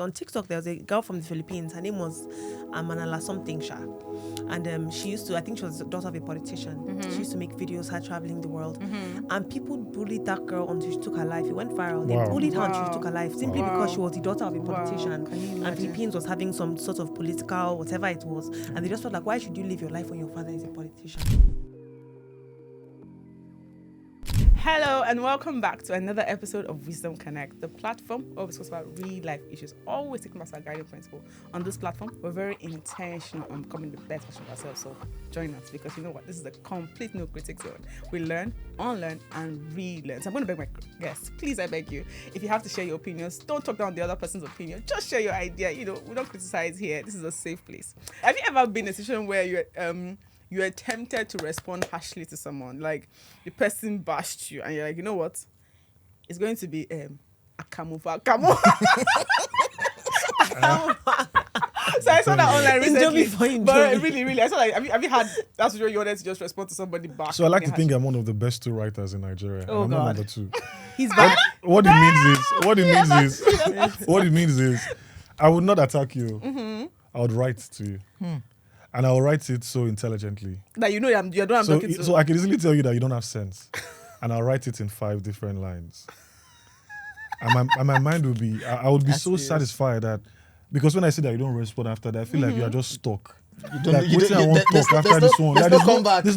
On TikTok, there was a girl from the Philippines. Her name was Manala something Sha. And she used to, I think she was the daughter of a politician. She used to make videos, her traveling the world. And people bullied that girl until she took her life. It went viral. They bullied her until she took her life simply because she was the daughter of a politician. And Philippines was having some sort of political, whatever it was. And they just felt like, why should you live your life when your father is a politician? Hello and welcome back to another episode of Wisdom Connect, the platform where we discuss about real life issues, always taking us our guiding principle. On this platform, we're very intentional on becoming the best version of ourselves. So join us, because you know what? This is a complete no critic zone. We learn, unlearn, and relearn. So I'm going to beg my guests, please, I beg you, if you have to share your opinions, don't talk down the other person's opinion. Just share your idea. You know, we don't criticize here. This is a safe place. Have you ever been in a situation where you're tempted to respond harshly to someone, like the person bashed you and you're like, you know what, it's going to be a camo. So I saw that online recently, but really I saw like, have you had that's what you wanted to just respond to somebody back? So I like to think I'm one of the best 2 writers in Nigeria. Oh, I'm God. not number 2. He's back. What it means is I would not attack you. I would write to you. And I'll write it so intelligently. That you know you're the one I'm talking to. So I can easily tell you that you don't have sense. And I'll write it in 5 different lines. And my mind will be, I would be so satisfied that, because when I see that you don't respond after that, I feel like you are just stuck. There's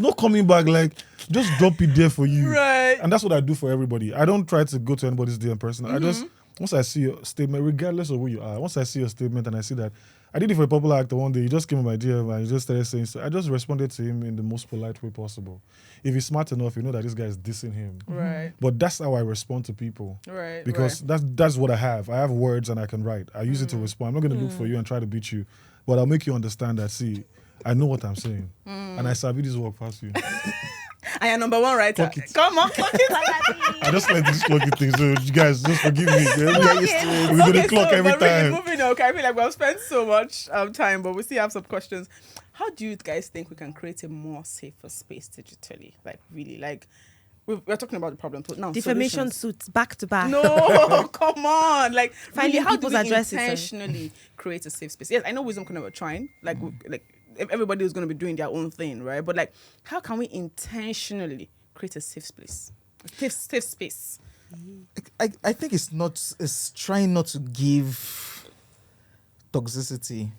no coming back. Like, just drop it there for you. Right. And that's what I do for everybody. I don't try to go to anybody's DM person. I just, once I see your statement, regardless of who you are, once I see your statement and I see that, I did it for a popular actor one day. He just came on my DM and he just started saying, so I just responded to him in the most polite way possible. If he's smart enough, you know that this guy is dissing him. Right. But that's how I respond to people. Right. Because that's what I have. I have words and I can write. I use it to respond. I'm not going to look for you and try to beat you, but I'll make you understand that, see, I know what I'm saying. And I sabi this work past you. I am number 1 writer. Come on, clock it. I just like this clocking thing, so you guys just forgive me. We're going to clock every time. Moving on, okay, I feel like we've spent so much time, but we still have some questions. How do you guys think we can create a more safer space digitally? Like, really, like, we're talking about the problem now. Defamation suits back to back. No, come on. Like, Finding really, how do people's we addresses. intentionally create a safe space? Yes, I know Wisdom Connect, we're trying. Like, everybody is going to be doing their own thing, right? But like, how can we intentionally create a safe space? Safe space. I think it's trying not to give toxicity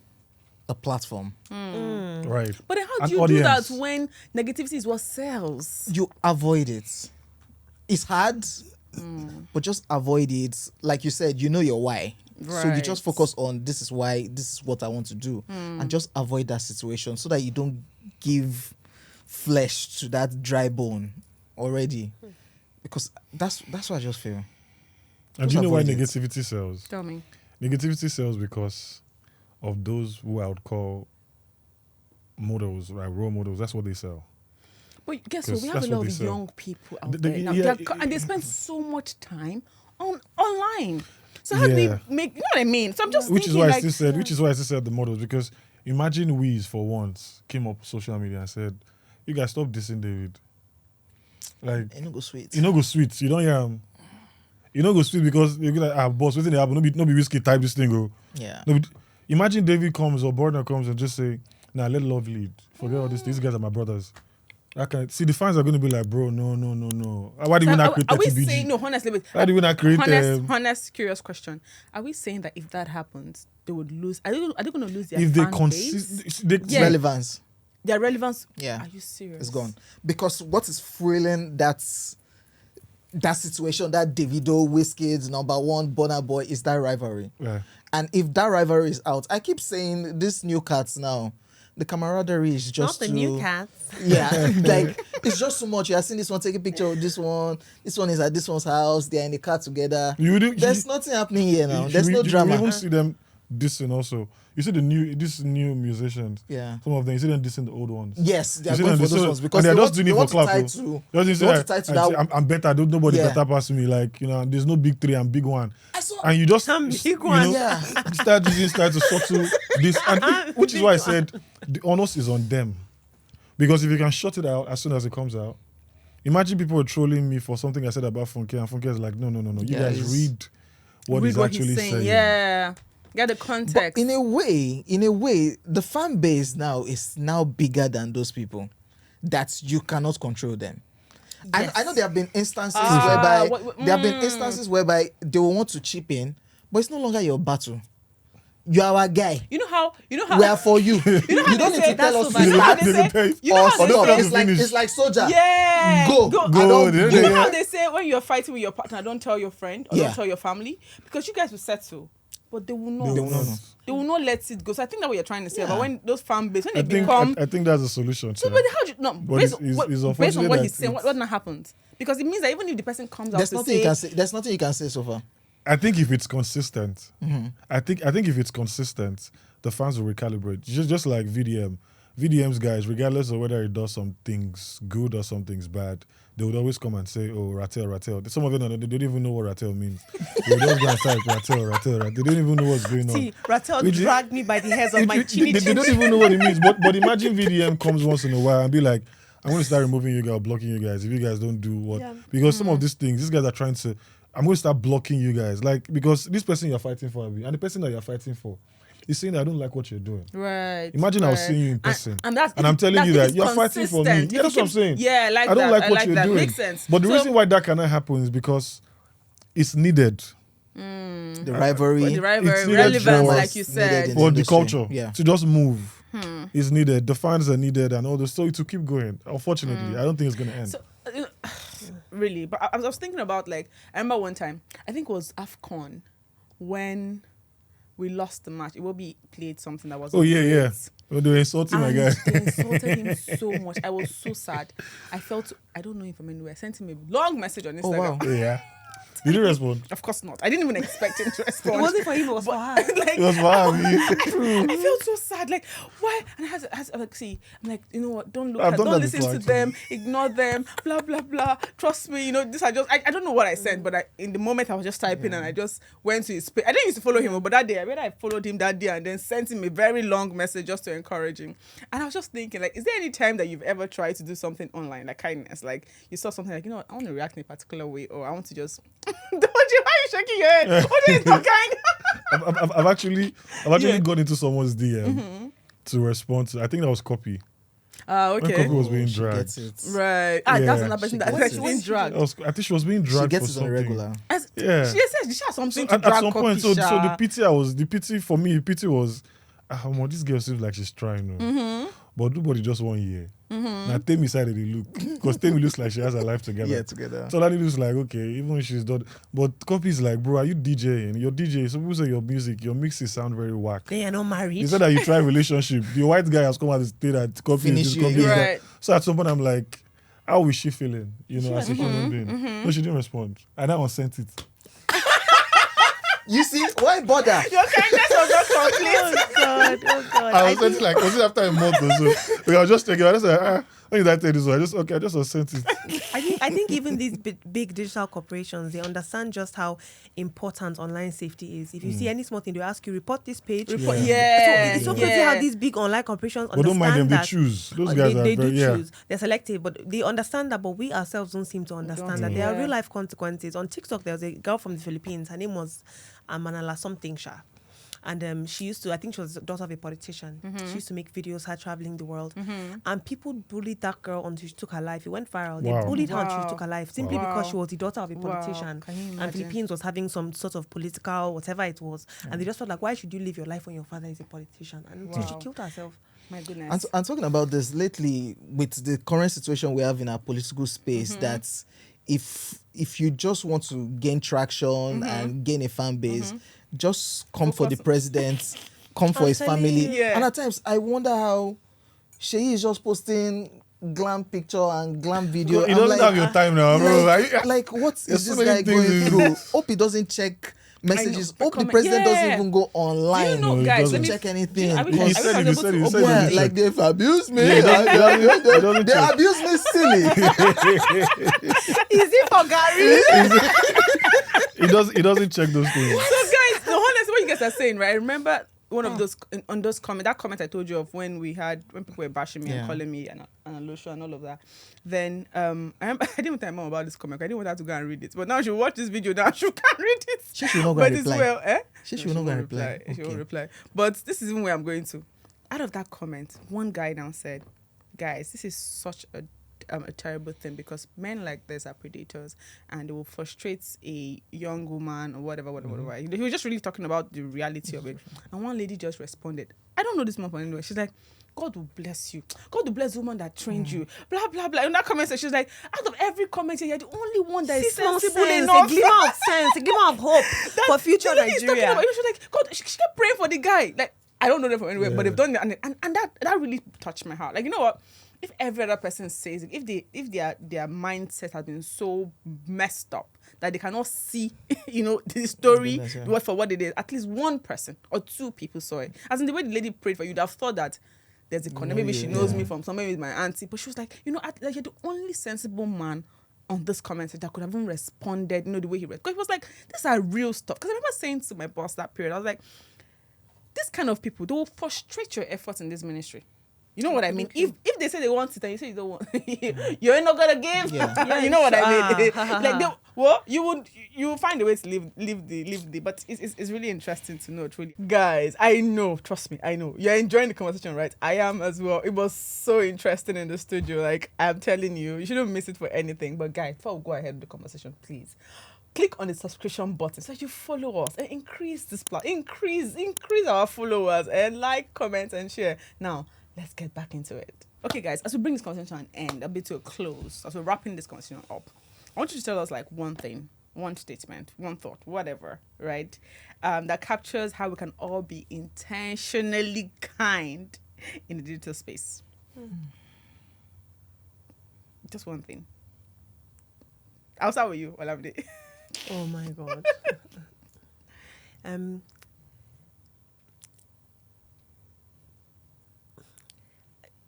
a platform. Right. But then how An do you audience. do that when negativity is what sells? You avoid it. It's hard, but just avoid it. Like you said, you know your why. So you Right. just focus on, this is why, this is what I want to do. And just avoid that situation so that you don't give flesh to that dry bone already. Because that's what I just feel. And do you know why negativity sells? Tell me. Negativity sells because of those who I would call models, like role models. That's what they sell. But guess what? We have That's a what lot they of sell. young people out The- there now. yeah, And they spend so much time online. So how do we make, you know what I mean? So I'm just Which is thinking, why like, I still said the models, because imagine Wiz for once came up social media and said, "You guys stop dissing David." Like, It no go sweet. you know, go sweet. You don't hear him. You know, go sweet because you're like, boss, what's in the happen? No be whiskey type this thing, go. Yeah. No, imagine David comes or Bordner comes and just say, "Nah, let love lead. Forget all this. These guys are my brothers." I can see the fans are going to be like, "Bro, no. Why did we not create are we 30 saying, BG? no, honestly, wait, Why did we not create honest, curious question. Are we saying that if that happens, they would lose? Are they going to lose their if they fan base? consist, Yeah. Relevance. Their relevance? Yeah. Are you serious? It's gone. Because what is fueling that situation, that Davido, Wizkid's number 1 Burna Boy, is that rivalry. Yeah. And if that rivalry is out, I keep saying this new cats now, the camaraderie is just Not the new cats. Yeah, like, it's just too much. You are seeing this one take a picture of this one. This one is at this one's house. They are in the car together. There's nothing happening here now. There's no drama. You even see them dissing also. You see these new musicians. Yeah. Some of them, you see them dissing the old ones. Yes, they are You see going them for those dissing- ones because and they're they just want, doing it they want for to clap. tie though. to, They just they say, want to tie to that. I'm better. Nobody Yeah. better pass me. Like, you know, there's no big 3 and big 1. I saw. And you just, Some you big one. know, Yeah. start to subtle this, and which is why I said the onus is on them, because if you can shut it out as soon as it comes out, imagine people were trolling me for something I said about Funke, and Funke is like, no. You Yeah, guys read what he's Read actually saying. Yeah. Get the context. But in a way, the fan base now is now bigger than those people. That you cannot control them. Yes. I know there have been instances whereby they will want to chip in, but it's no longer your battle. You are our guy. You know how We are for you. You don't need to tell us that's to so how bad. they say, you know or how they stop. say, It's like soldier. yeah, Go. Go. I don't Yeah, You know yeah. how they say when you're fighting with your partner, don't tell your friend or Yeah. don't tell your family because you guys will settle, but they will not. They will not. They will not let it go. So I think that's what you're trying to say. Yeah. But when those fan base, when I they think become, I think that's a solution. so To but that. how do you no But based, it's based on unfortunate what that he's saying, it's- what not happens? Because it means that even if the person comes out There's to nothing say, you can say. There's nothing you can say so far. I think if it's consistent, Mm-hmm. I think if it's consistent, the fans will recalibrate. Just like VDM. VDM's guys, regardless of whether it does some things good or some things bad, they would always come and say, "Oh, Ratel." Some of them they don't even know what Ratel means. They would just go and type Ratel. They don't even know what's going on. See, Ratel Which- dragged me by the hairs of my chinny They don't even know what it means. But imagine VDM comes once in a while and be like, I'm going to start removing you guys, blocking you guys if you guys don't do what. Yeah. Because some of these things, these guys are trying to, I'm going to start blocking you guys. Like, because this person you're fighting for, Abi, and the person that you're fighting for is saying, I don't like what you're doing. right. Imagine I was right. seeing you in person. and that's And I'm telling you if that it's you're fighting for me. consistent, Yeah, if that's you what I'm keep- saying. Yeah, I like I don't that. like I what like you're that. doing. Makes sense. But the So- reason why that cannot happen is because it's needed. The rivalry. the rivalry, needed relevance, for- like you said. needed For the industry. culture Yeah. to just move is needed. The fans are needed and all this. So to keep going. Unfortunately, I don't think it's going to end. So, really, but I was thinking about, like, I remember one time, I think it was AFCON, when we lost the match. It will be played something that was Oh, yeah. Oh, they were insulting my And guy. they insulted him so much. I was so sad. I don't know him from anywhere. I sent him a long message on Instagram. wow. Yeah. Did you respond? Of course not. I didn't even expect him to It respond. wasn't for him, it was for her. Like, It was for her. I felt so sad. Like, why? And I'm like, see, I'm like, you know what? Don't look I've at, done don't that listen before, to actually. them, ignore them, blah blah blah. Trust me, you know, this I don't know what I sent, but in the moment I was just typing and I just went to his page. I didn't used to follow him, but that day I followed him that day and then sent him a very long message just to encourage him. And I was just thinking, like, is there any time that you've ever tried to do something online, like kindness, like you saw something like, you know what, I want to react in a particular way, or I want to just why are you shaking your head? What is so kind? I've actually gone into someone's DM to respond to. I think that was Copy. When Okay. Copy was Oh, being she dragged. gets it. Right. Yeah. That's another person She that's gets like it. being dragged. I think she was being She dragged gets for it on something. regular. Yeah. She has something to At drag some point, Copy, so sha. the pity for me, was, this girl seems like she's trying, but nobody just 1 year. Now Temi side of the look, because Temi looks like she has her life together. Yeah, together. So Lani looks like, okay, even if she's done, but Copy is like, bro, are you DJing? You're DJing. Some people say your music, your mixes sound very whack. They are not married. He said that you try relationship. The white guy has come out and say that Copy Finish is this, you, Copy is that. right. So at some point I'm like, how is she feeling? You know, as a human being. No, she didn't respond. And I sent it. You see, why bother? Your kindness was not complete. Oh God. I was sent it like, was it after a month or so? Like, I was just checking. I just like, when did I tell this one? I just sent it. I think even these big digital corporations, they understand just how important online safety is. If you see any small thing, they ask you, report this page. Report- Yeah. Yeah. So it's so crazy how these big online corporations But don't mind them, understand they that. choose. Those guys they are do very, choose. They're selective, but they understand that. But we ourselves don't seem to understand that there are Yeah. real life consequences. On TikTok, there was a girl from the Philippines. Her name was Manala something Sha. And she used to, I think she was the daughter of a politician. She used to make videos, her traveling the world. And people bullied that girl until she took her life. It went viral. Wow. They bullied her until Wow. she took her life simply Wow. because she was the daughter of a Wow. politician. Can you And imagine? Philippines was having some sort of political, whatever it was. And they just felt like, why should you live your life when your father is a politician? And so she Wow. killed herself. My goodness. And talking about this lately, with the current situation we have in our political space, that if you just want to gain traction and gain a fan base, just come for the president, come for I'm his telling family. you. Yeah. And at times, I wonder how Sheyi is just posting glam picture and glam video. You I'm don't like, have your time now, bro. like, what is There's this so many guy going things. through? Hope he doesn't check messages. I know, Hope the comment- president doesn't Yeah. even go online. Do you know, No, it guys? doesn't. Let me Check anything. I wish He I was said it, able he to said it, he open said it. Yeah, Check. like they've abused me. Yeah, they don't They check. abuse me silly. Is it for Gary? He doesn't check those things. So guys, no, honestly, what you guys are saying, right? I remember one of those on those comments, that comment I told you of when people were bashing me and Yeah. calling me and Alosha and all of that. Then I remember I didn't even tell my mom about this comment. I didn't want her to go and read it, but now she'll watch this video. Now she can read it. She should not go But and it's reply. well, eh? She No, should not go won't and reply. She won't Okay. reply. But this is even where I'm going to. Out of that comment, one guy now said, "Guys, this is such a terrible thing because men like this are predators and they will frustrate a young woman or whatever. He was just really talking about the reality of it. And one lady just responded, I don't know this man from anywhere. She's like, God will bless you. God will bless the woman that trained you. Blah, blah, blah. In that comment section, she's like, out of every comment here, you're the only one that is sensible enough. A glimmer of sense, a glimmer of hope for future The lady is talking Nigeria. about it. She's like, God, she kept praying for the guy. Like, I don't know them from anywhere, but Yeah. they've done it. And that really touched my heart. Like, you know what? If every other person says it, if their mindset has been so messed up that they cannot see, the story Goodness, yeah. what for what it is, at least one person or two people saw it. As in the way the lady prayed for you, you'd have thought that there's a connection. Maybe she knows me from somewhere with my auntie, but she was like, you're the only sensible man on this comment that could have even responded, the way he read. Because it was like, these are real stuff. Because I remember saying to my boss that period, I was like, this kind of people, they will frustrate your efforts in this ministry. You know what I mean? If they say they want it and you say you don't want, you're not gonna give. Yeah. You know what I mean? Like you will find a way to leave the. But it's really interesting to know. Truly, guys, I know. Trust me, I know you're enjoying the conversation, right? I am as well. It was so interesting in the studio. Like I'm telling you, you shouldn't miss it for anything. But guys, before we go ahead with the conversation, please click on the subscription button so that you follow us and increase this increase our followers and like, comment, and share. Now, let's get back into it. Okay, guys, as we bring this conversation to an end, a bit to a close, as we're wrapping this conversation up, I want you to tell us like one thing, one statement, one thought, whatever, right? That captures how we can all be intentionally kind in the digital space. Just one thing. I'll start with you, Olamide. Oh my God.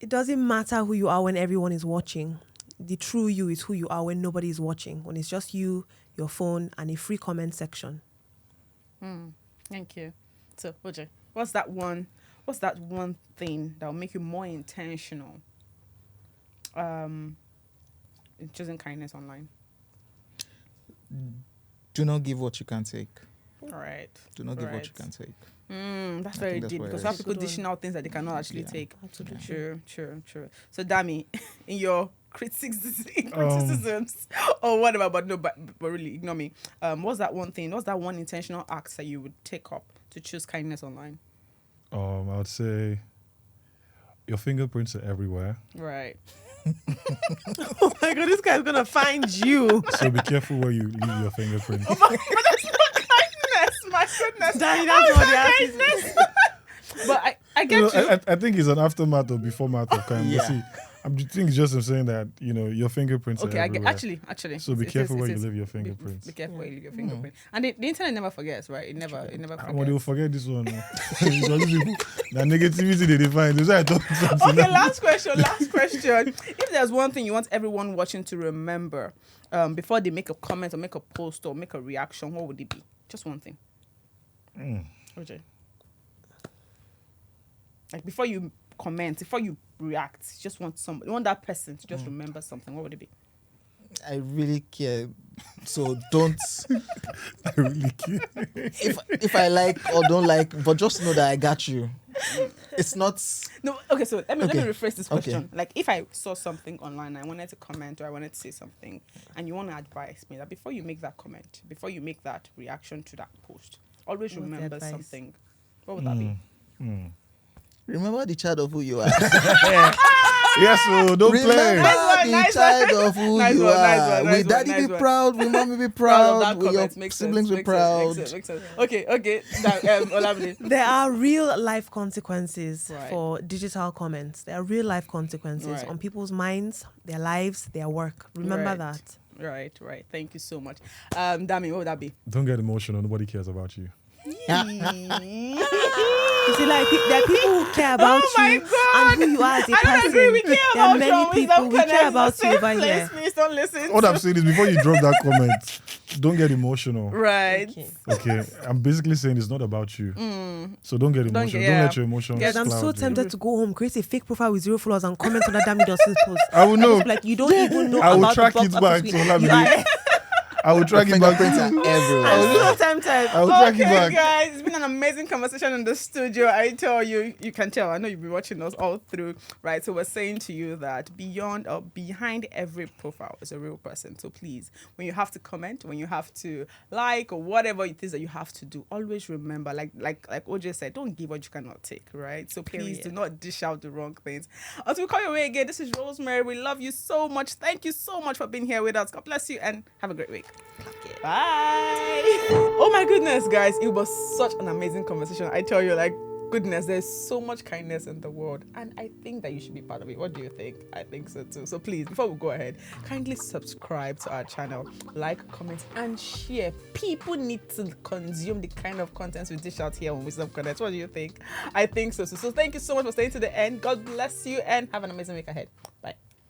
It doesn't matter who you are when everyone is watching. The true you is who you are when nobody is watching. When it's just you, your phone, and a free comment section. Thank you. So, Oje, what's that one thing that will make you more intentional in choosing kindness online? Do not give what you can take. All right. Do not give what Right. you can take. That's I very think that's deep what it because is. some people Good one. dishing out things that they cannot actually Yeah. take. Absolutely. True. So, Dami, in your criticisms or whatever, but really ignore me. What's that one thing? What's that one intentional act that you would take up to choose kindness online? I would say your fingerprints are everywhere. Right. Oh my God, this guy's gonna find you. So be careful where you leave your fingerprint. But that's not kindness. My goodness. Daddy, How that's is what that the artist is. But I You get know, you. I think it's an aftermath or before math of kindness. Yeah. See, I think it's just him saying that your fingerprints Okay, are I get everywhere. actually. So be it careful is- where it you is. leave your Be fingerprints. careful where you leave your fingerprint. And the internet never forgets, right? It never When they will forgets. forget this one. Because these people, the negativity they define. That's why I thought something. Okay, last question. If there's one thing you want everyone watching to remember before they make a comment or make a post or make a reaction, what would it be? Just one thing. Roger. Like before you comment, before you react, you just want that person to just remember something. What would it be? I really care. So don't. I really care. If I like or don't like, but just know that I got you. It's not. No, okay, so let me Okay. rephrase this Okay. question. Like if I saw something online, I wanted to comment or I wanted to say something, and you want to advise me that before you make that comment, before you make that reaction to that post, always What's the remember advice? something. What would that be? Remember the child of who you are. Yes, so don't Remember play. Nice the one. child of who Nice you one, are. nice Will daddy one. be proud? Will mommy be Proud of proud? that Will your comment. Makes siblings sense, be proud? Makes sense. Okay. Olamide. There are real life consequences Right. for digital comments. There are real life consequences Right. on people's minds, their lives, their work. Remember Right. that. Right. Thank you so much. Dami, what would that be? Don't get emotional. Nobody cares about you. You see, like there are people who care about Oh my you God. and who you are as a I don't person. agree. We care There are about many you. people who care about you over Please, here. please don't listen. What I'm saying is, before you drop that comment, don't get emotional. Right. Okay. Okay, I'm basically saying it's not about you. So don't get emotional. Don't yeah. let your emotions. Yes, I'm so cloud you. tempted to go home, create a fake profile with 0 followers, and comment on that Dami Dawson's post. I will know. Just be like, you don't even know I will about track the it box back office to win. Olamide. You are- I will track it back. Fingerprints are everywhere. I'm so tempted. I will track it Okay, back. guys, it's been an amazing conversation in the studio. I tell you, you can tell. I know you've been watching us all through, right? So we're saying to you that beyond or behind every profile is a real person. So please, when you have to comment, when you have to like or whatever it is that you have to do, always remember, like OJ said, don't give what you cannot take, right? So please do not dish out the wrong things. Until we call you away again, this is Rosemary. We love you so much. Thank you so much for being here with us. God bless you and have a great week. Bye. Oh my goodness, guys. It was such an amazing conversation. I tell you, like, goodness, there's so much kindness in the world. And I think that you should be part of it. What do you think? I think so too. So please, before we go ahead, kindly subscribe to our channel, like, comment, and share. People need to consume the kind of content we dish out here on Wisdom Connect. What do you think? I think so. So thank you so much for staying to the end. God bless you and have an amazing week ahead.